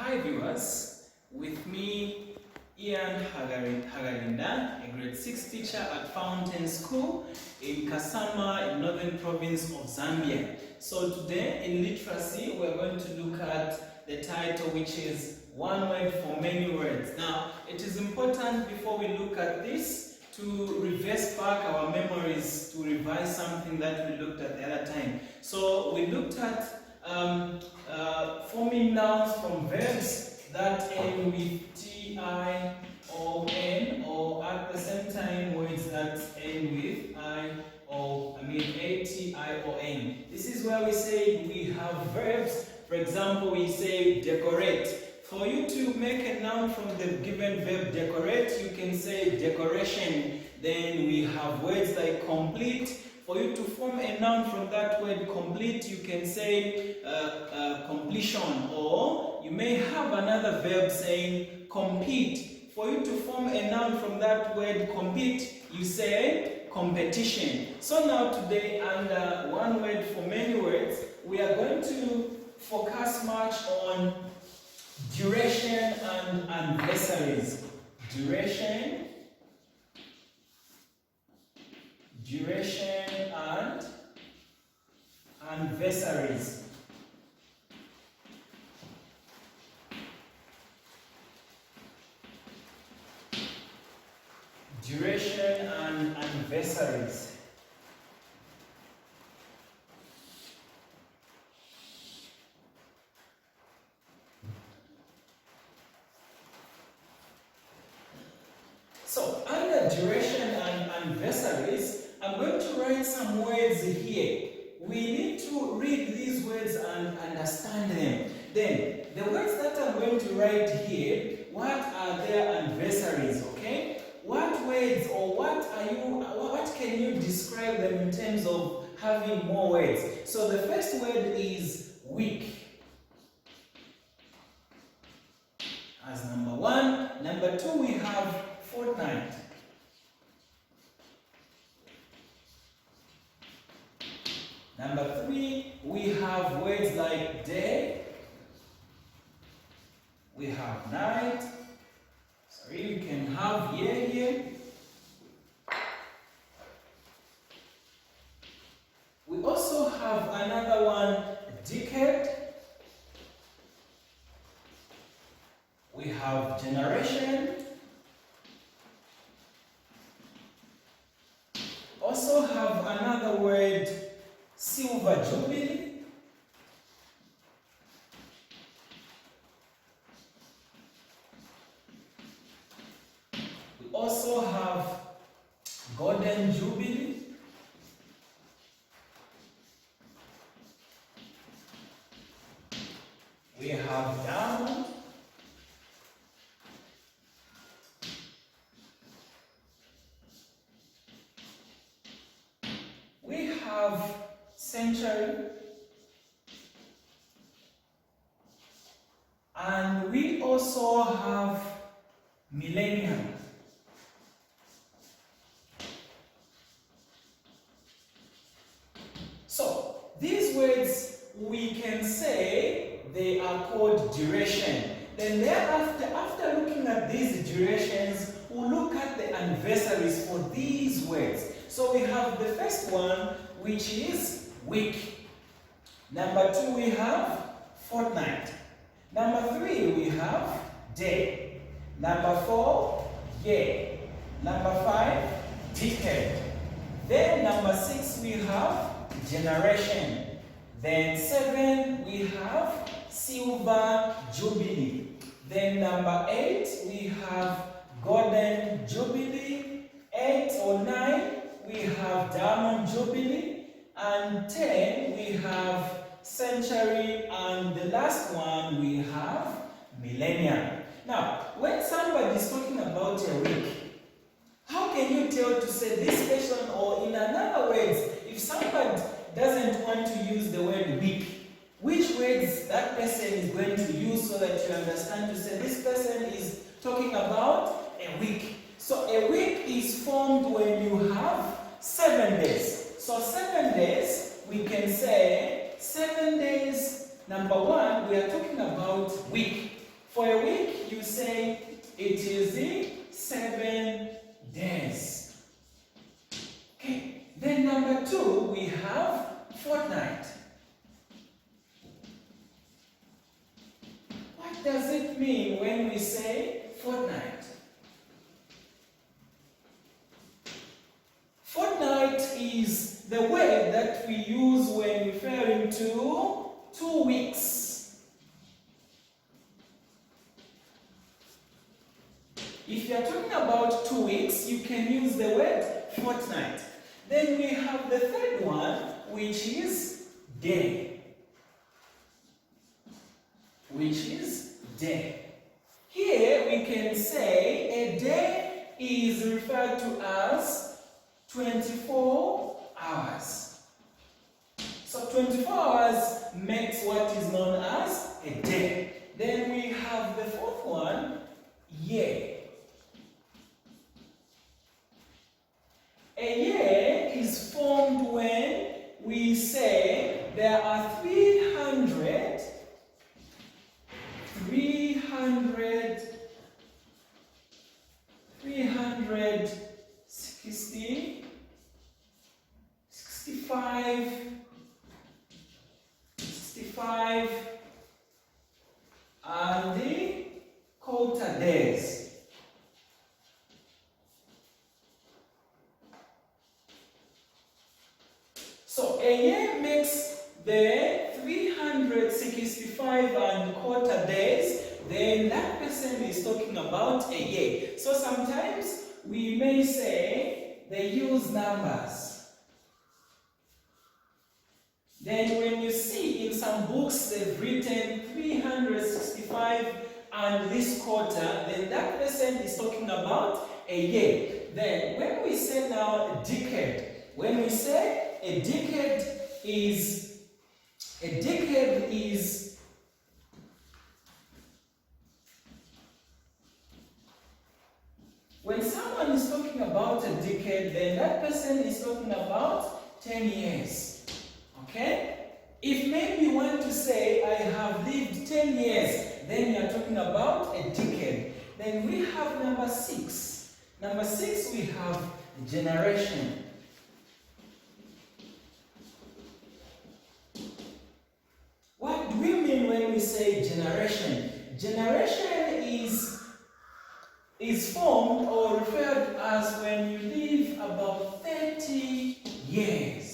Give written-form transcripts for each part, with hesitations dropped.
Hi viewers, with me Ian Hakalinda, a grade 6 teacher at Fountain School in Kasama in northern province of Zambia. So today in literacy we are going to look at the title, which is One Word for Many Words. Now it is important before we look at this to reverse back our memories to revise something that we looked at the other time. So we looked at forming nouns from verbs that end with T-I-O-N, or at the same time words that end with A-T-I-O-N. This is where we say we have verbs. For example, we say decorate. For you to make a noun from the given verb decorate, you can say decoration. Then we have words like complete. For you to form a noun from that word complete, you can say completion, or you may have another verb saying compete. For you to form a noun from that word compete, you say competition. So now today, under one word for many words, we are going to focus much on duration and anniversaries. Duration and anniversaries. Duration and anniversaries. So under duration and anniversaries, I'm going to write some words here. We need to read these words and understand them. Then, the words that I'm going to write here, what are their anniversaries, okay? What words or what can you describe them in terms of having more words? So the first word is week as number one. Number two, we have fortnight. Number three, we have words like day. We have night. Sorry, you can have year here. We also have another one, decade. We have generation. Also have another word, silver jubilee. We also have golden jubilee. We have diamond. We have century, and we also have millennium. So these words we can say they are called duration. Then thereafter, after looking at these durations, we'll look at the anniversaries for these words. So we have the first one, which is week. Number two, we have fortnight. Number three, we have day. Number four, year. Number five, decade. Then number six, we have generation. Then seven, we have silver jubilee. Then number eight, we have golden jubilee. 8 or 9, we have diamond jubilee. And 10, we have century. And the last one, we have millennium. Now, when somebody is talking about a week, how can you tell to say this person, or in other words, if somebody doesn't want to use the word week, which words that person is going to use so that you understand to say this person is talking about a week? So a week is formed when you have 7 days. So 7 days, we can say 7 days. Number one, we are talking about week. For a week, you say it is the 7 days. Okay, then number 2, we have fortnight. What does it mean when we say fortnight? Fortnight is the word that we use when referring to 2 weeks. If you are talking about 2 weeks, you can use the word fortnight. Then we have the third one, which is day. Which is day. Here we can say a day is referred to as 24 hours. So 24 hours makes what is known as a day. Then we have the fourth one, year. A year is formed when we say there are 65 and the quarter days. So a year makes the 365 and quarter days, then that person is talking about a year. So sometimes we may say they use numbers. Then when you see in some books they've written 365 and this quarter, then that person is talking about a year. Then when we say now a decade, when we say a decade is when someone is talking about a decade, then that person is talking about 10 years. Okay? If maybe you want to say, I have lived 10 years, then you are talking about a decade. Then we have number 6. Number 6, we have generation. What do we mean when we say generation? Generation is formed or referred as when you live about 30 years.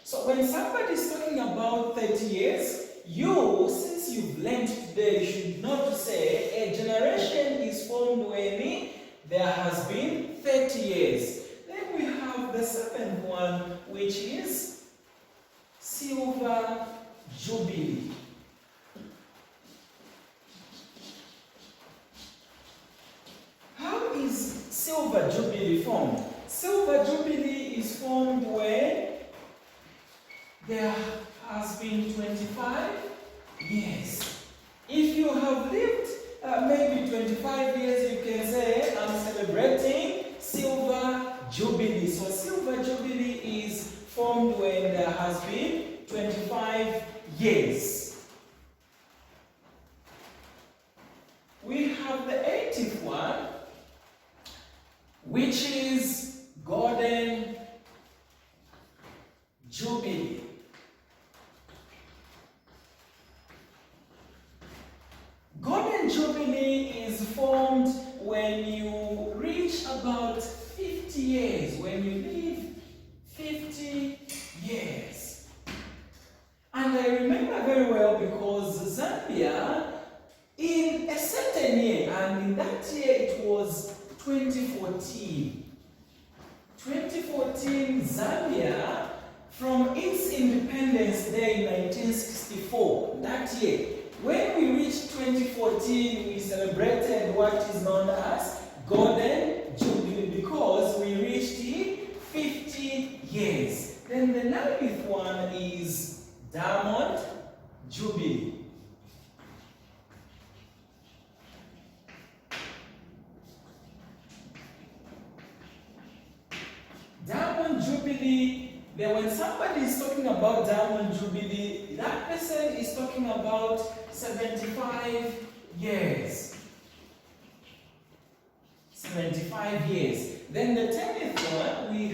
So when somebody is talking about 30 years, you, since you've learned today, should not say a generation is formed when there has been 30 years. Then we have the 7th one, which is silver jubilee. How is silver jubilee formed? Silver jubilee is formed when there has been 25 years. If you have lived maybe 25 years, you can say, I'm celebrating silver jubilee. So silver jubilee is formed when there has been 25 years. We have the 80th one, which is golden jubilee. Golden jubilee is formed when you reach about 50 years, when you live 50 years. And I remember very well because Zambia, in a certain year, and in that year it was 2014. 2014, Zambia, from its Independence Day in 1964, that year, when we reached 2014, we celebrated what is known as Golden Jubilee because we reached 50 years. Then the 9th one is Diamond Jubilee. Diamond Jubilee, Then when somebody is talking about Diamond Jubilee, that person is talking about 75 years. 75 years. Then the 10th one we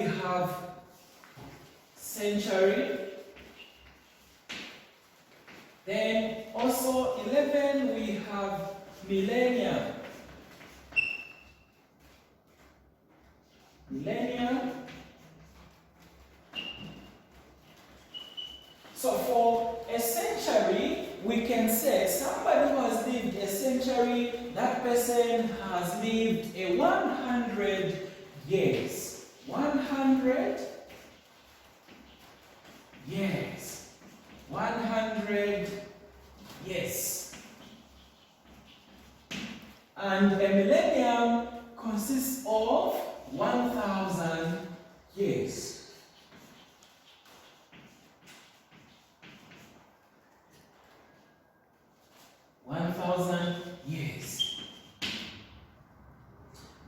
have, century. Then also 11 we have millennium. So for a century, we can say somebody who has lived a century, that person has lived a 100 years. 100 years. 100 years. And a millennium consists of 1,000 years. 1,000 years.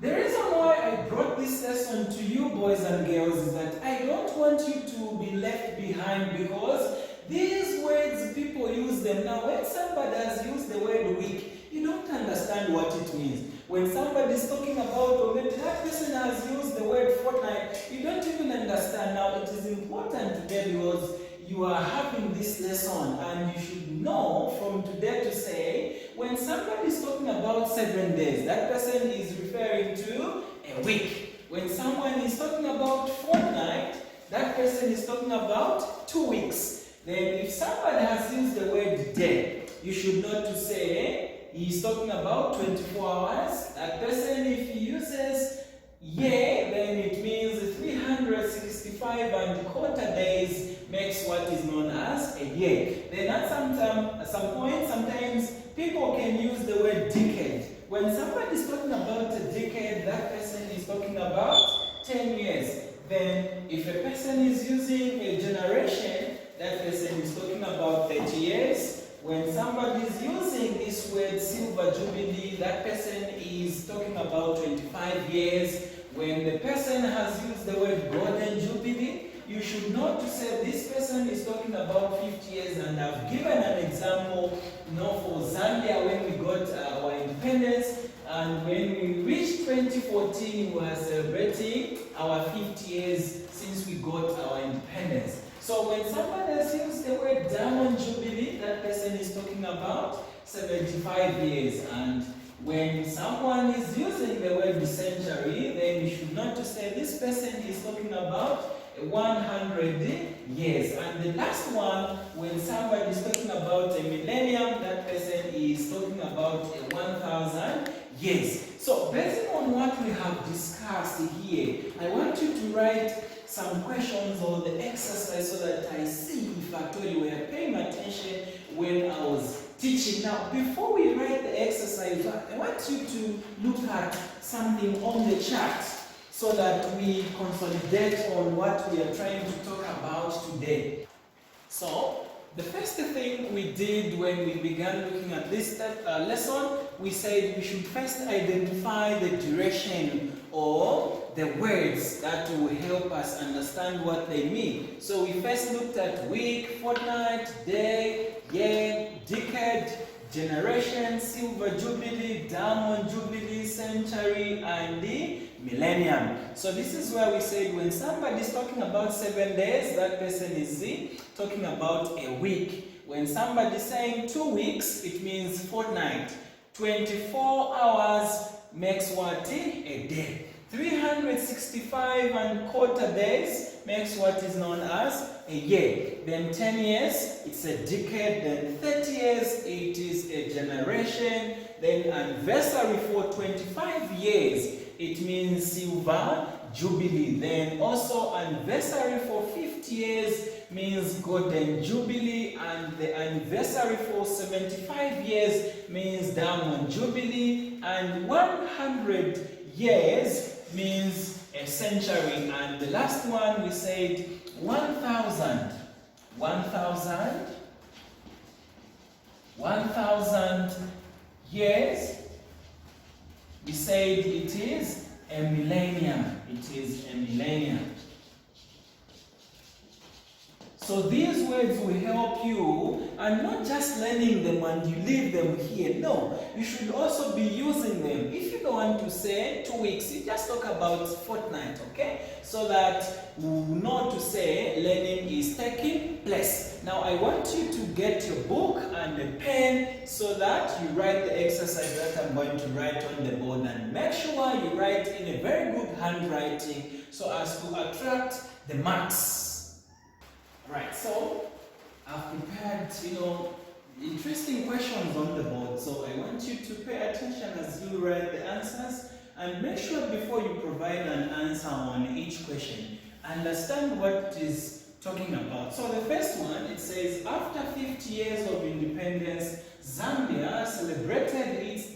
The reason why I brought this lesson to you, boys and girls, is that I don't want you to be left behind, because these words, people use them. Now, when somebody has used the word week, you don't understand what it means. When somebody is talking about, or maybe that person has used the word fortnight, you don't even understand. Now, it is important today because you are having this lesson, and you should know from today to say, when somebody is talking about 7 days, that person is referring to a week. When someone is talking about fortnight, that person is talking about 2 weeks. Then if somebody has used the word day, you should know to say he's talking about 24 hours. That person, if he uses year, then it means 365 and quarter days makes what is known as a year. Then at some point, sometimes people can use the word decade. When somebody is talking about a decade, that person is talking about 10 years. Then if a person is using a generation, that person is talking about 30 years. When somebody is using this word silver jubilee, that person is talking about 25 years. When the person has used the word golden jubilee, you should know to say this person is talking about 50 years. And I've given an example, for Zambia when we got our independence, and when we reached 2014, we were celebrating our 50 years since we got our independence. So when somebody has used the word Diamond Jubilee, that person is talking about 75 years. And when someone is using the word century, then you should know to say this person is talking about 100 years. And the last one, when somebody is talking about a millennium, that person is talking about 1,000 years. So based on what we have discussed here, I want you to write some questions on the exercise so that I see if at all you were paying attention when I was teaching. Now, before we write the exercise, I want you to look at something on the chart so that we consolidate on what we are trying to talk about today. So, the first thing we did when we began looking at this lesson, we said we should first identify the duration or the words that will help us understand what they mean. So we first looked at week, fortnight, day, year, decade, generation, silver jubilee, diamond jubilee, century, and the millennium. So this is where we said when somebody is talking about 7 days, that person is talking about a week. When somebody is saying 2 weeks, it means fortnight. 24 hours makes what? A day. 365 and quarter days makes what is known as a year. Then 10 years, it's a decade. Then 30 years, it is a generation. Then anniversary for 25 years, it means silver jubilee. Then also anniversary for 50 years means golden jubilee, and the anniversary for 75 years means diamond jubilee, and 100 years means a century. And the last one we said 1,000 years, we said it is a millennium. it is a millennium. So these words will help you, and not just learning them and you leave them here. No, you should also be using them. If you don't want to say 2 weeks, you just talk about fortnight, okay? So that we will know to say learning is taking place. Now I want you to get your book and a pen so that you write the exercise that I'm going to write on the board, and make sure you write in a very good handwriting so as to attract the marks. Right, so I've prepared, interesting questions on the board. So I want you to pay attention as you write the answers, and make sure before you provide an answer on each question, understand what it is talking about. So the first one, it says, after 50 years of independence, Zambia celebrated its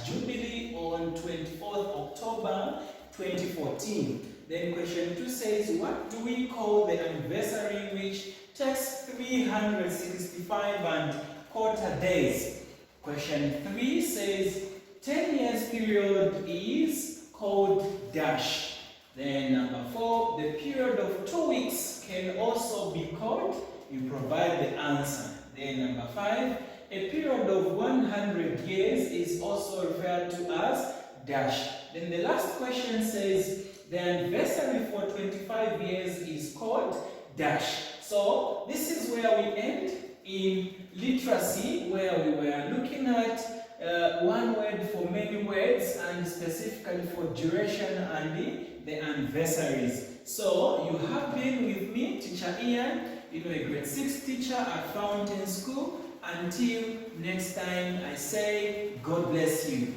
Jubilee on 24th October 2014. Then question 2 says, what do we call the anniversary which takes 365 and quarter days? Question 3 says, 10 years period is called dash. Then number 4, the period of 2 weeks can also be called, you provide the answer. Then number 5, a period of 100 years is also referred to as dash. Then the last question says, the anniversary for 25 years is called dash. So this is where we end in literacy, where we were looking at one word for many words, and specifically for duration and the anniversaries. So you have been with me, Teacher Ian, a grade 6 teacher at Fountain School. Until next time, I say God bless you.